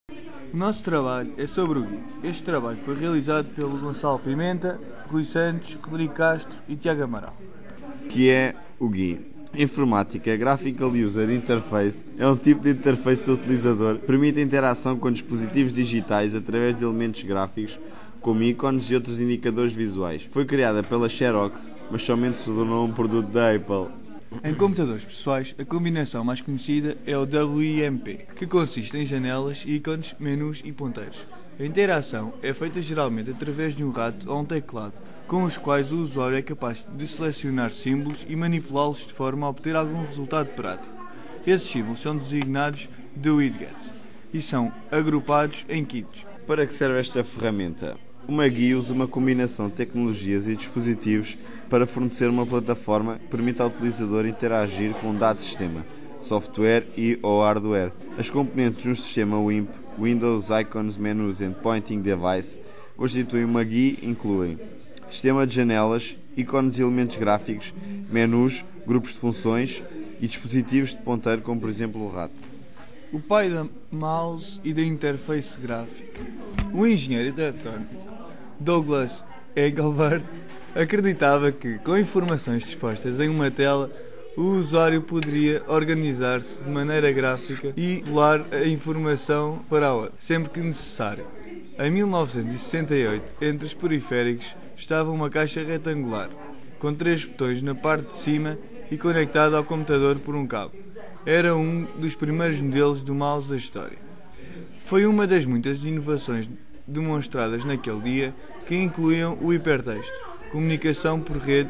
O nosso trabalho é sobre o GUI. Este trabalho foi realizado pelo Gonçalo Pimenta, Rui Santos, Rodrigo Castro e Tiago Amaral. O que é o GUI? Informática Graphical User Interface é um tipo de interface do utilizador que permite a interação com dispositivos digitais através de elementos gráficos como ícones e outros indicadores visuais. Foi criada pela Xerox, mas somente se tornou um produto da Apple. Em computadores pessoais, a combinação mais conhecida é o WIMP, que consiste em janelas, ícones, menus e ponteiros. A interação é feita geralmente através de um rato ou um teclado, com os quais o usuário é capaz de selecionar símbolos e manipulá-los de forma a obter algum resultado prático. Esses símbolos são designados de widgets e são agrupados em kits. Para que serve esta ferramenta? Uma GUI usa uma combinação de tecnologias e dispositivos para fornecer uma plataforma que permite ao utilizador interagir com um dado sistema, software ou hardware. As componentes de um sistema WIMP, Windows, Icons, Menus and Pointing Device, constituem uma GUI e incluem sistema de janelas, ícones e elementos gráficos, menus, grupos de funções e dispositivos de ponteiro como por exemplo o rato. O pai da mouse e da interface gráfica. O engenheiro eletrónico Douglas Engelbart acreditava que, com informações dispostas em uma tela, o usuário poderia organizar-se de maneira gráfica e colar a informação para a outra, sempre que necessário. Em 1968, entre os periféricos, estava uma caixa retangular, com 3 botões na parte de cima e conectada ao computador por um cabo. Era um dos primeiros modelos do mouse da história. Foi uma das muitas inovações demonstradas naquele dia que incluíam o hipertexto, comunicação por rede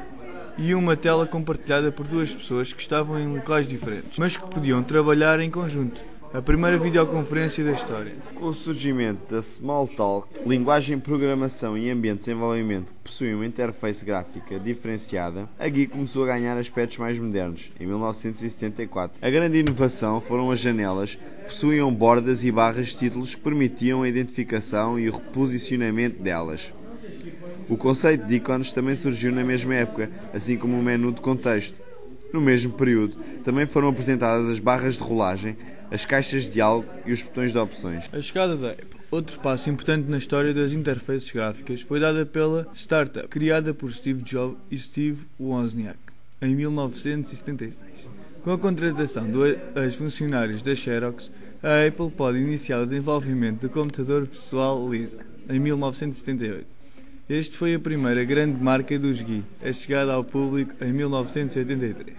e uma tela compartilhada por 2 pessoas que estavam em locais diferentes, mas que podiam trabalhar em conjunto. A primeira videoconferência da história. Com o surgimento da Smalltalk, linguagem de programação e ambiente de desenvolvimento que possui uma interface gráfica diferenciada, a GUI começou a ganhar aspectos mais modernos, em 1974. A grande inovação foram as janelas, que possuíam bordas e barras de títulos que permitiam a identificação e o reposicionamento delas. O conceito de ícones também surgiu na mesma época, assim como o menu de contexto. No mesmo período, também foram apresentadas as barras de rolagem, as caixas de diálogo e os botões de opções. A chegada da Apple. Outro passo importante na história das interfaces gráficas foi dada pela startup, criada por Steve Jobs e Steve Wozniak, em 1976. Com a contratação de 2 funcionários da Xerox, a Apple pode iniciar o desenvolvimento do computador pessoal Lisa, em 1978. Este foi a primeira grande marca dos GUI, a chegada ao público em 1983.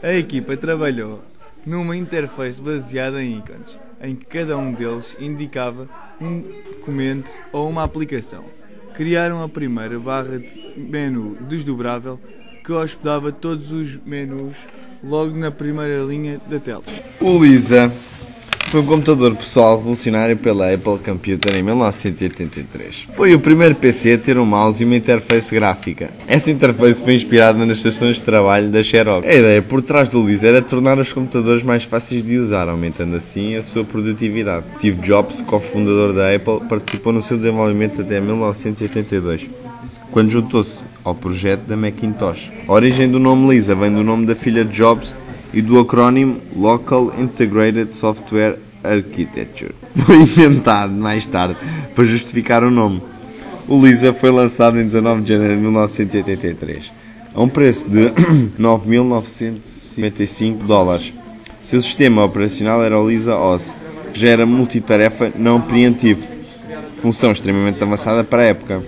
A equipa trabalhou numa interface baseada em ícones, em que cada um deles indicava um documento ou uma aplicação. Criaram a primeira barra de menu desdobrável que hospedava todos os menus logo na primeira linha da tela. O Lisa foi um computador pessoal revolucionário pela Apple Computer em 1983. Foi o primeiro PC a ter um mouse e uma interface gráfica. Esta interface foi inspirada nas estações de trabalho da Xerox. A ideia por trás do Lisa era tornar os computadores mais fáceis de usar, aumentando assim a sua produtividade. Steve Jobs, cofundador da Apple, participou no seu desenvolvimento até 1982, quando juntou-se ao projeto da Macintosh. A origem do nome Lisa vem do nome da filha de Jobs e do acrónimo Local Integrated Software Architecture. Foi inventado mais tarde para justificar o nome. O Lisa foi lançado em 19 de janeiro de 1983, a um preço de $9.955. Seu sistema operacional era o Lisa OS, que já era multitarefa não preemptivo, função extremamente avançada para a época.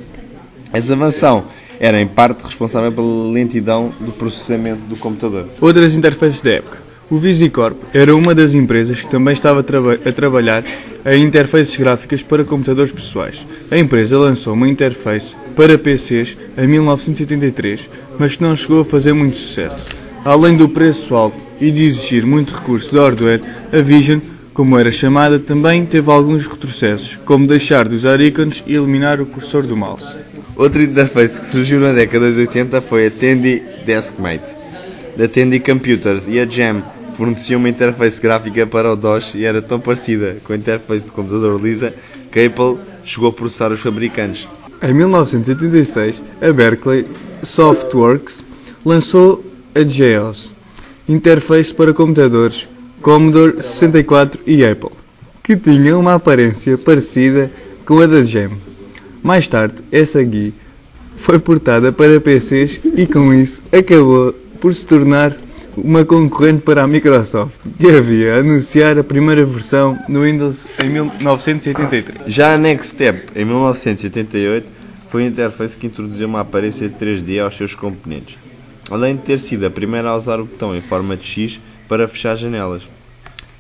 Essa avanção era em parte responsável pela lentidão do processamento do computador. Outras interfaces da época. O VisiCorp era uma das empresas que também estava a trabalhar em interfaces gráficas para computadores pessoais. A empresa lançou uma interface para PCs em 1983, mas que não chegou a fazer muito sucesso. Além do preço alto e de exigir muito recurso de hardware, a Vision, como era chamada, também teve alguns retrocessos, como deixar de usar ícones e eliminar o cursor do mouse. Outra interface que surgiu na década de 80 foi a Tandy Deskmate, da Tandy Computers, e a Jam, que fornecia uma interface gráfica para o DOS e era tão parecida com a interface do computador Lisa que a Apple chegou a processar os fabricantes. Em 1986, a Berkeley Softworks lançou a GEOS, interface para computadores Commodore 64 e Apple, que tinha uma aparência parecida com a da Gem. Mais tarde, essa GUI foi portada para PCs e com isso acabou por se tornar uma concorrente para a Microsoft, que havia a anunciar a primeira versão no Windows em 1983. Já a Nextstep, em 1978, foi a interface que introduziu uma aparência 3D aos seus componentes, além de ter sido a primeira a usar o botão em forma de X para fechar janelas.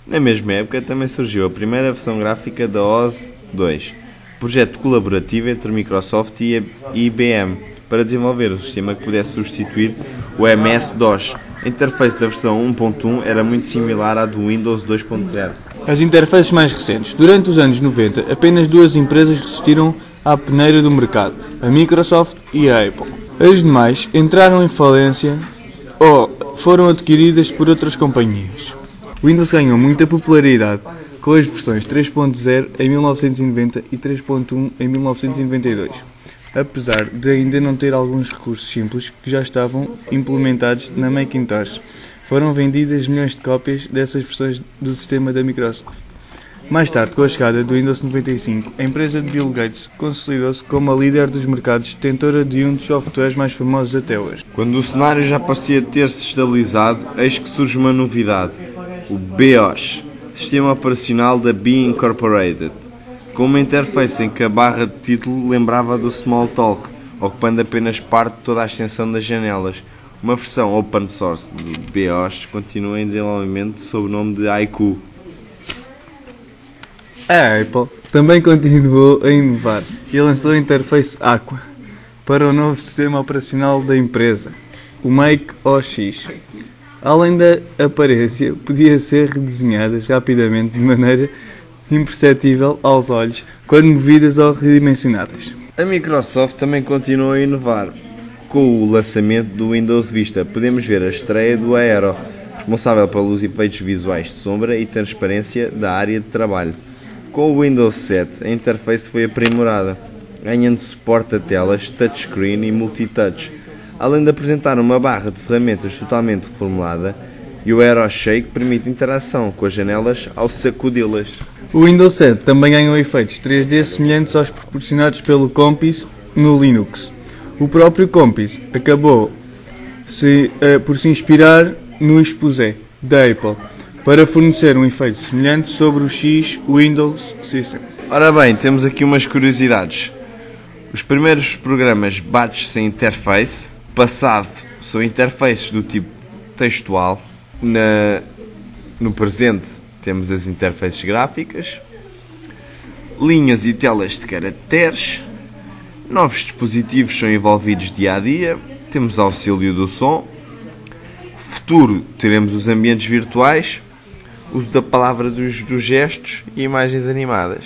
Na mesma época também surgiu a primeira versão gráfica da OS 2, projeto colaborativo entre Microsoft e IBM, para desenvolver um sistema que pudesse substituir o MS-DOS. A interface da versão 1.1 era muito similar à do Windows 2.0. As interfaces mais recentes. Durante os anos 90, apenas duas empresas resistiram à peneira do mercado, a Microsoft e a Apple. As demais entraram em falência ou foram adquiridas por outras companhias. O Windows ganhou muita popularidade com as versões 3.0 em 1990 e 3.1 em 1992, apesar de ainda não ter alguns recursos simples que já estavam implementados na Macintosh. Foram vendidas milhões de cópias dessas versões do sistema da Microsoft. Mais tarde, com a chegada do Windows 95, a empresa de Bill Gates consolidou-se como a líder dos mercados, detentora de um dos softwares mais famosos até hoje. Quando o cenário já parecia ter-se estabilizado, eis que surge uma novidade, o BIOS, Sistema Operacional da B Incorporated, com uma interface em que a barra de título lembrava do Smalltalk, ocupando apenas parte de toda a extensão das janelas. Uma versão open source do BIOS continua em desenvolvimento sob o nome de Haiku. A Apple também continuou a inovar e lançou a interface Aqua para o novo sistema operacional da empresa, o Mac OS. Além da aparência, podia ser redesenhadas rapidamente de maneira imperceptível aos olhos quando movidas ou redimensionadas. A Microsoft também continuou a inovar. Com o lançamento do Windows Vista, podemos ver a estreia do Aero, responsável pelos efeitos visuais de sombra e transparência da área de trabalho. Com o Windows 7, a interface foi aprimorada, ganhando suporte a telas, touchscreen e multitouch, além de apresentar uma barra de ferramentas totalmente reformulada, e o Aero Shake permite interação com as janelas ao sacudi-las. O Windows 7 também ganhou efeitos 3D semelhantes aos proporcionados pelo Compiz no Linux. O próprio Compiz acabou por se inspirar no Exposé da Apple para fornecer um efeito semelhante sobre o X Windows System. Ora bem, temos aqui umas curiosidades. Os primeiros programas batch sem interface, passado são interfaces do tipo textual. No presente temos as interfaces gráficas, linhas e telas de caracteres. Novos dispositivos são envolvidos dia a dia, temos auxílio do som. Futuro, teremos os ambientes virtuais, uso da palavra dos gestos e imagens animadas.